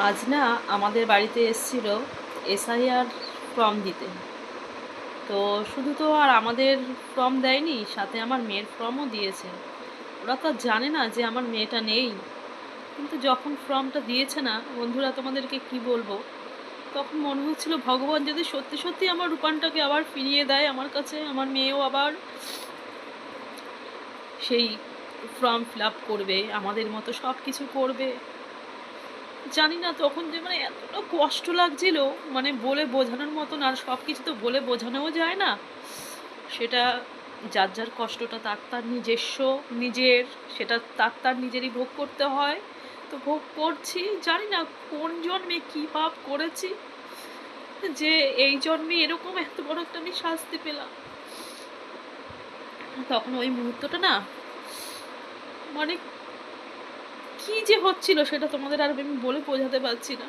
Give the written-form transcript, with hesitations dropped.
আজ না আমাদের বাড়িতে এসেছিল এসআইআর ফর্ম দিতে। তো শুধু তো আর আমাদের ফর্ম দেয়নি, সাথে আমার মেয়ের ফর্মও দিয়েছে। ওরা তো আর জানে না যে আমার মেয়েটা নেই। কিন্তু যখন ফর্মটা দিয়েছে না বন্ধুরা, তোমাদেরকে কি বলবো, তখন মনে হচ্ছিল ভগবান যদি সত্যি সত্যি আমার রূপানটাকে আবার ফিরিয়ে দেয় আমার কাছে, আমার মেয়েও আবার সেই ফর্ম ফিল আপ করবে, আমাদের মতো সব কিছু করবে। জানি না তখন যে মানে এতটা কষ্ট লাগছিল, মানে বলে বোঝানোর মতন। আর সব কিছু তো বলে বোঝানোও যায় না, সেটা যার যার কষ্টটা তার তার নিজস্ব, নিজের, সেটা তার তার নিজেরই ভোগ করতে হয়। তো ভোগ করছি, জানি না কোন জন্মে কী পাপ করেছি যে এই জন্মে এরকম এত বড় একটা আমি শাস্তি পেলাম। তখন ওই মুহূর্তটা না, মানে কি যে হচ্ছিল সেটা তোমাদের আর আমি বলে বোঝাতে পারছি না।